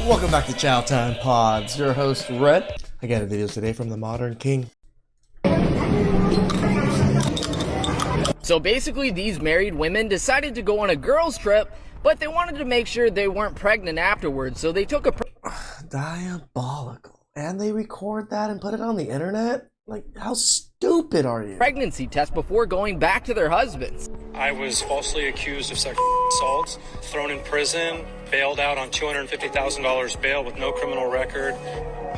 Welcome back to Chow Time Pods. Your host, Red. I got a video today from the Modern King. So basically, these married women decided to go on a girls' trip, but they wanted to make sure they weren't pregnant afterwards, so they took a Diabolical. And they record that and put it on the internet? Like, how stupid are you? pregnancy test before going back to their husbands. I was falsely accused of sexual assault, thrown in prison, bailed out on $250,000 bail with no criminal record.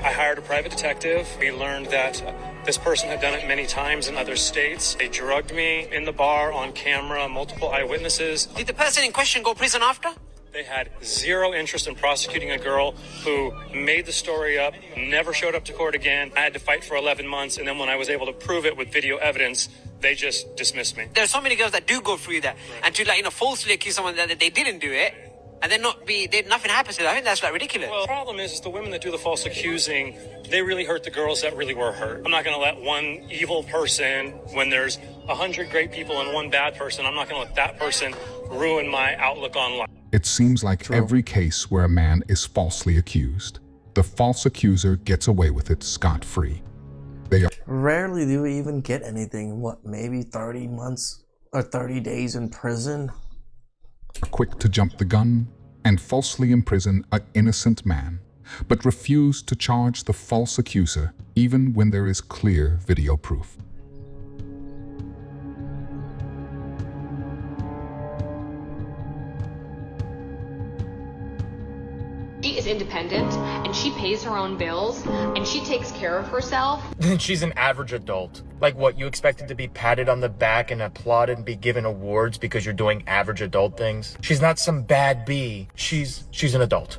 I hired a private detective. We learned that this person had done it many times in other states. They drugged me in the bar on camera, multiple eyewitnesses. Did the person in question go prison after? They had zero interest in prosecuting a girl who made the story up, never showed up to court again. I had to fight for 11 months, and then when I was able to prove it with video evidence, they just dismissed me. There are so many girls that do go through that, and to falsely accuse someone that they didn't do it, and then nothing happens to them. I think that's ridiculous. Well, the problem is the women that do the false accusing, they really hurt the girls that really were hurt. I'm not going to let one evil person, when there's 100 great people and one bad person, I'm not going to let that person ruin my outlook on life. It seems like every case where a man is falsely accused, the false accuser gets away with it scot-free. They are Rarely do we even get anything. What, maybe 30 months or 30 days in prison? quick to jump the gun and falsely imprison an innocent man, but refuse to charge the false accuser even when there is clear video proof. She is independent and she pays her own bills and she takes care of herself. She's an average adult. Like what, you expected to be patted on the back and applauded and be given awards because you're doing average adult things? She's not some bad bee. She's an adult.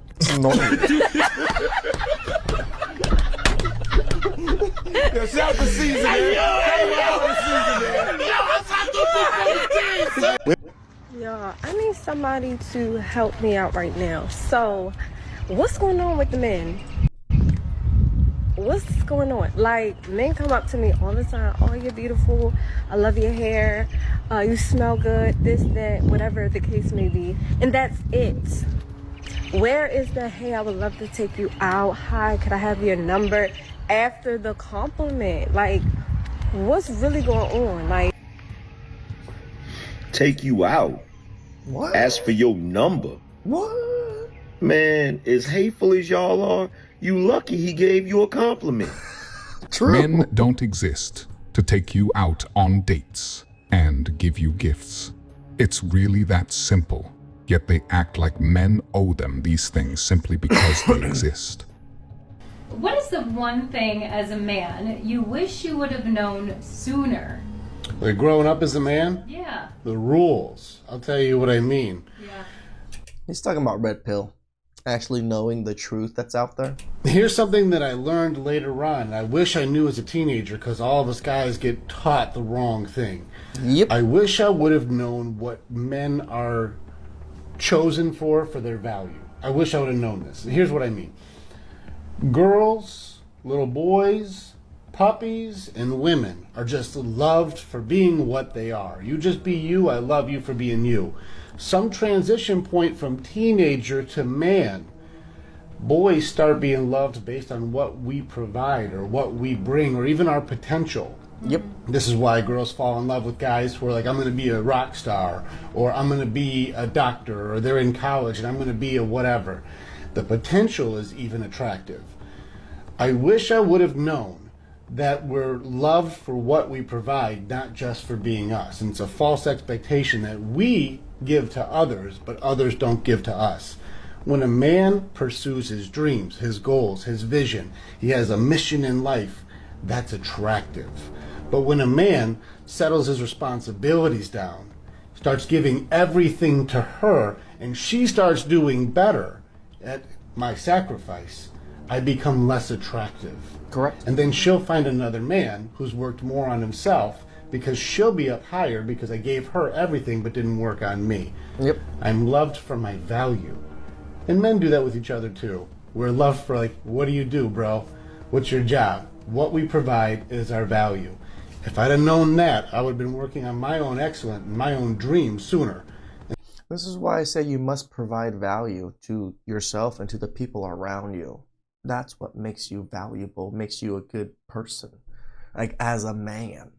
Y'all, I need somebody to help me out right now. So, what's going on with the men? What's going on? Like, men come up to me all the time. Oh, you're beautiful. I love your hair. You smell good. This, that, whatever the case may be. And that's it. Where is the, hey, I would love to take you out. Hi, could I have your number? After the compliment. Like, what's really going on? Like, take you out. What? Ask for your number. What? Man, as hateful as y'all are, you lucky he gave you a compliment. True. Men don't exist to take you out on dates and give you gifts. It's really that simple, yet they act like men owe them these things simply because they exist. What is the one thing as a man you wish you would have known sooner? Like growing up as a man? Yeah. The rules. I'll tell you what I mean. Yeah. He's talking about red pill. Actually knowing the truth that's out there. Here's something that I learned later on. I wish I knew as a teenager because all of us guys get taught the wrong thing. Yep. I wish I would have known what men are chosen for their value. I wish I would have known this. Here's what I mean. Girls, little boys, puppies, and women are just loved for being what they are. You just be you. I love you for being you. Some transition point from teenager to man, boys start being loved based on what we provide or what we bring or even our potential. Yep. This is why girls fall in love with guys who are like, I'm going to be a rock star, or I'm going to be a doctor, or they're in college and I'm going to be a whatever. The potential is even attractive. I wish I would have known that we're loved for what we provide, not just for being us. And it's a false expectation that we give to others, but others don't give to us. When a man pursues his dreams, his goals, his vision, he has a mission in life, that's attractive. But when a man settles his responsibilities down, starts giving everything to her, and she starts doing better at my sacrifice, I become less attractive. Correct. And then she'll find another man who's worked more on himself because she'll be up higher because I gave her everything but didn't work on me. Yep. I'm loved for my value. And men do that with each other too. We're loved for like, what do you do, bro? What's your job? What we provide is our value. If I'd have known that, I would have been working on my own excellence and my own dreams sooner. This is why I say you must provide value to yourself and to the people around you. That's what makes you valuable, makes you a good person, like as a man.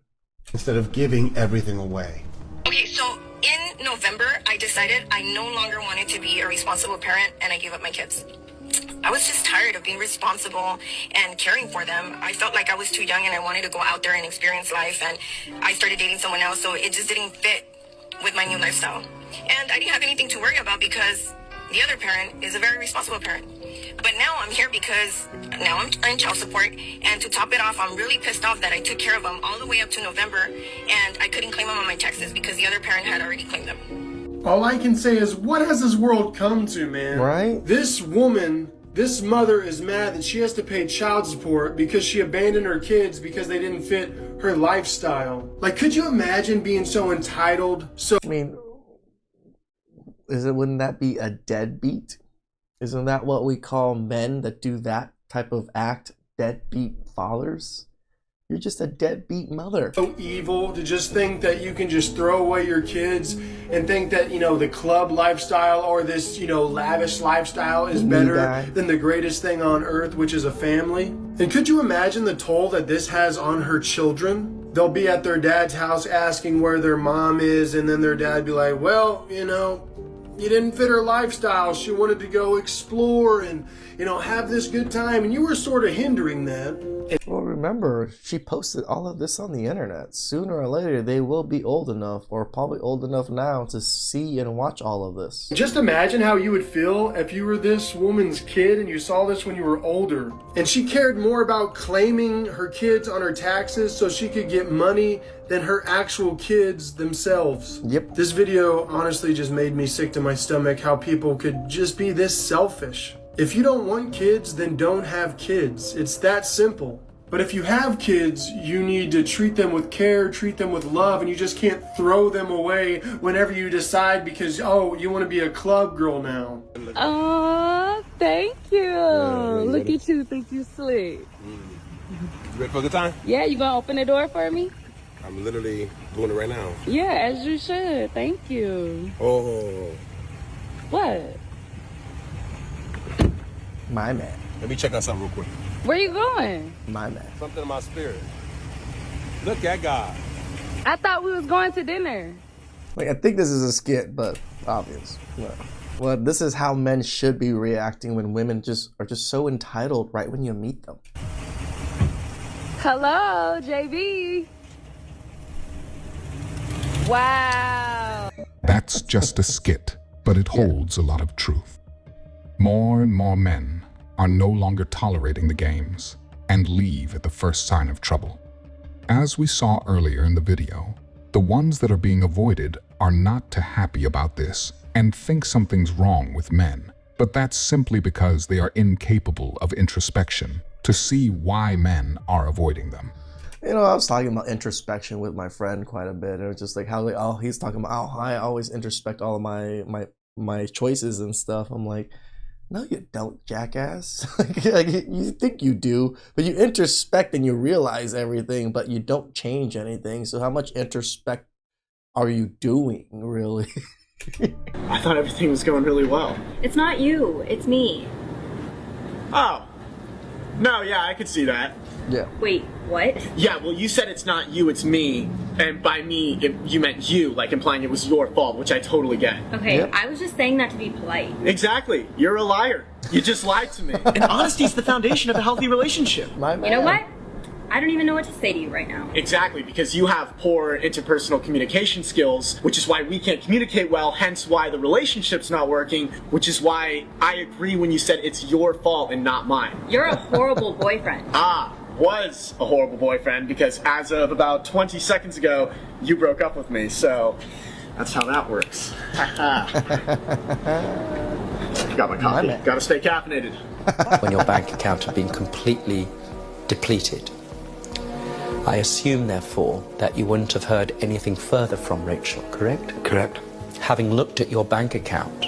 Instead of giving everything away. Okay, so in November, I decided I no longer wanted to be a responsible parent, and I gave up my kids. I was just tired of being responsible and caring for them. I felt like I was too young and I wanted to go out there and experience life, and I started dating someone else, so it just didn't fit with my new lifestyle. And I didn't have anything to worry about because the other parent is a very responsible parent. But now I'm here because now I'm earning child support, and to top it off, I'm really pissed off that I took care of them all the way up to November, and I couldn't claim them on my taxes because the other parent had already claimed them. All I can say is, what has this world come to, man? Right? This woman, this mother is mad that she has to pay child support because she abandoned her kids because they didn't fit her lifestyle. Like, could you imagine being so entitled? I mean, wouldn't that be a deadbeat? Isn't that what we call men that do that type of act? Deadbeat fathers? You're just a deadbeat mother. So evil to just think that you can just throw away your kids and think that, the club lifestyle or this, lavish lifestyle is better than the greatest thing on earth, which is a family. And could you imagine the toll that this has on her children? They'll be at their dad's house asking where their mom is, and then their dad be like, well, you didn't fit her lifestyle. She wanted to go explore and, have this good time, and you were sort of hindering that. Well, remember, she posted all of this on the internet. Sooner or later, they will be old enough, or probably old enough now, to see and watch all of this. Just imagine how you would feel if you were this woman's kid and you saw this when you were older. And she cared more about claiming her kids on her taxes so she could get money than her actual kids themselves. Yep. This video honestly just made me sick to my stomach how people could just be this selfish. If you don't want kids, then don't have kids. It's that simple. But if you have kids, you need to treat them with care, treat them with love, and you just can't throw them away whenever you decide because, you want to be a club girl now. Oh, thank you. Look at you, think you slick. You ready for a good time? Yeah, you gonna open the door for me? I'm literally doing it right now. Yeah, as you should. Thank you. Oh. What? My man. Let me check out something real quick. Where you going? My man. Something in my spirit. Look at God. I thought we was going to dinner. Like, I think this is a skit, but obvious. Well, this is how men should be reacting when women are just so entitled right when you meet them. Hello, JB. Wow. That's just a skit, but it holds a lot of truth. More and more men are no longer tolerating the games and leave at the first sign of trouble. As we saw earlier in the video, the ones that are being avoided are not too happy about this and think something's wrong with men, but that's simply because they are incapable of introspection to see why men are avoiding them. I was talking about introspection with my friend quite a bit. It was just like how he's talking about how I always introspect all of my choices and stuff. I'm like, no, you don't, jackass. like you think you do, but you introspect and you realize everything, but you don't change anything. So how much introspect are you doing, really? I thought everything was going really well. It's not you, it's me. Oh. No, yeah, I could see that. Yeah. Wait, what? Yeah, well, you said it's not you, it's me. And by me, you meant you, like implying it was your fault, which I totally get. Okay, yep. I was just saying that to be polite. Exactly. You're a liar. You just lied to me. And honesty is the foundation of a healthy relationship. You know what? I don't even know what to say to you right now. Exactly, because you have poor interpersonal communication skills, which is why we can't communicate well, hence why the relationship's not working, which is why I agree when you said it's your fault and not mine. You're a horrible boyfriend. Was a horrible boyfriend, because as of about 20 seconds ago, you broke up with me, so that's how that works. Got my coffee. Gotta stay caffeinated. When your bank account had been completely depleted, I assume, therefore, that you wouldn't have heard anything further from Rachel, correct? Correct. Having looked at your bank account,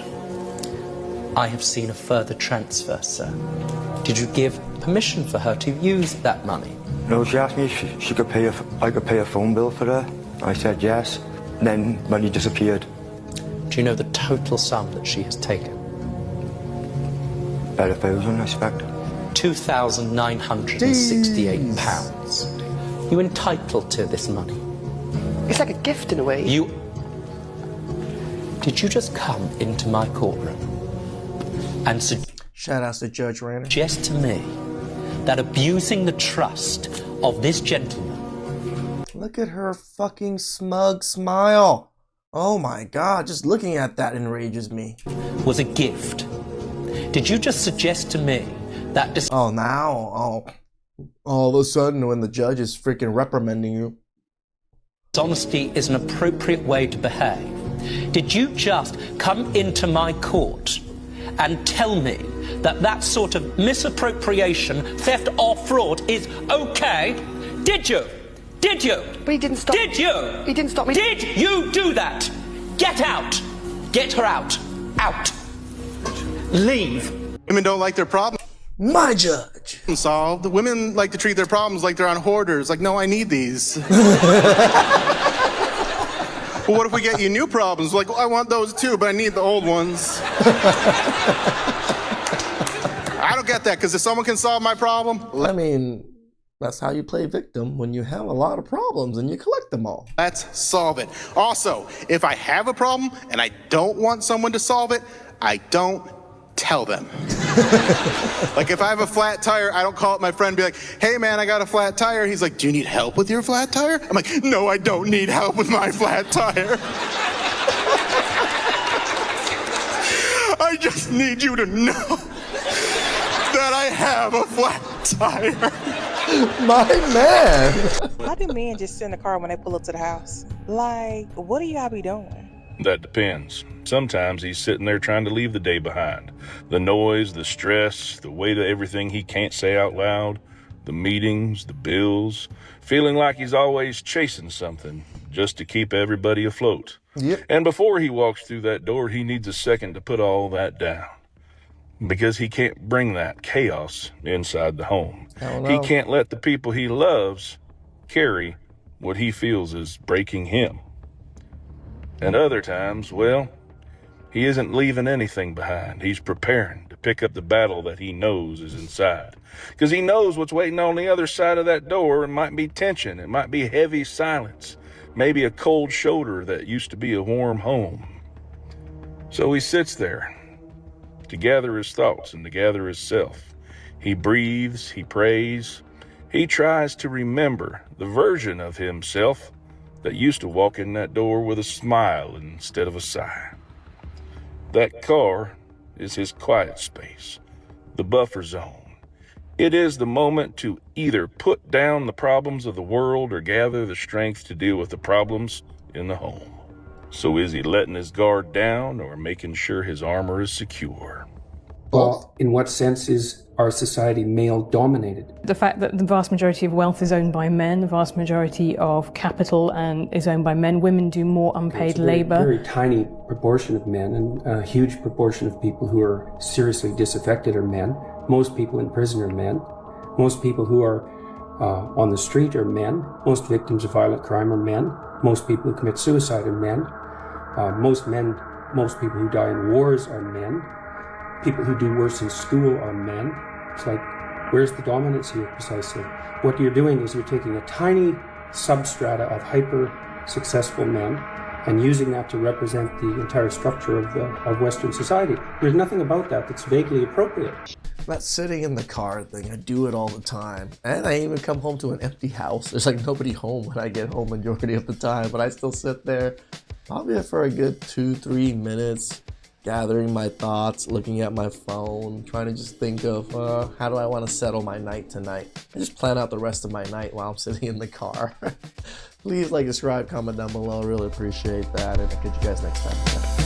I have seen a further transfer, sir. Did you give permission for her to use that money? No, she asked me if she could pay I could pay a phone bill for her. I said yes. Then money disappeared. Do you know the total sum that she has taken? About 1,000, I expect. £2,968. You entitled to this money? It's like a gift in a way. Did you just come into my courtroom and shout out to Judge Randall, suggest to me that abusing the trust of this gentleman? Look at her fucking smug smile. Oh my god, just looking at that enrages me. Was a gift. Did you just suggest to me that this... Oh, now, all of a sudden when the judge is freaking reprimanding you. Dishonesty is an appropriate way to behave. Did you just come into my court and tell me that that sort of misappropriation, theft or fraud is okay? Did you? Did you? But he didn't stop. Did you? He didn't stop me. Did you do that? Get out. Get her out. Out. Leave. Women don't like their problems My judge solved. Women like to treat their problems like they're on hoarders. Like, no, I need these. Well, what if we get you new problems? Like, well, I want those too, but I need the old ones. I don't get that, because if someone can solve my problem... I mean, that's how you play victim when you have a lot of problems and you collect them all. Let's solve it. Also, if I have a problem and I don't want someone to solve it, I don't tell them. Like, if I have a flat tire, I don't call up my friend and be like, hey man, I got a flat tire. He's like, do you need help with your flat tire? I'm like, no, I don't need help with my flat tire. I just need you to know that I have a flat tire. My man. How do men just sit in the car when they pull up to the house? Like, what do y'all be doing? That depends. Sometimes he's sitting there trying to leave the day behind. The noise, the stress, the weight of everything he can't say out loud, the meetings, the bills, feeling like he's always chasing something just to keep everybody afloat. Yep. And before he walks through that door, he needs a second to put all that down. Because he can't bring that chaos inside the home. He can't let the people he loves carry what he feels is breaking him. And other times, well, he isn't leaving anything behind. He's preparing to pick up the battle that he knows is inside. Because he knows what's waiting on the other side of that door. It might be tension. It might be heavy silence. Maybe a cold shoulder that used to be a warm home. So he sits there to gather his thoughts and to gather his self. He breathes, he prays, he tries to remember the version of himself that used to walk in that door with a smile instead of a sigh. That car is his quiet space, the buffer zone. It is the moment to either put down the problems of the world or gather the strength to deal with the problems in the home. So is he letting his guard down or making sure his armor is secure? Well, in what sense is our society male-dominated? The fact that the vast majority of wealth is owned by men, the vast majority of capital is owned by men. Women do more unpaid labor. A very tiny proportion of men, and a huge proportion of people who are seriously disaffected are men. Most people in prison are men. Most people who are on the street are men. Most victims of violent crime are men. Most people who commit suicide are men. Most people who die in wars are men. People who do worse in school are men. It's like, where's the dominance here precisely? What you're doing is you're taking a tiny substrata of hyper-successful men and using that to represent the entire structure of Western society. There's nothing about that that's vaguely appropriate. That sitting in the car thing, I do it all the time. And I even come home to an empty house. There's like nobody home when I get home majority of the time, but I still sit there probably for a good 2-3 minutes, gathering my thoughts, looking at my phone, trying to just think of how do I want to settle my night tonight. I just plan out the rest of my night while I'm sitting in the car. Please like, subscribe, comment down below. I really appreciate that, and I'll catch you guys next time.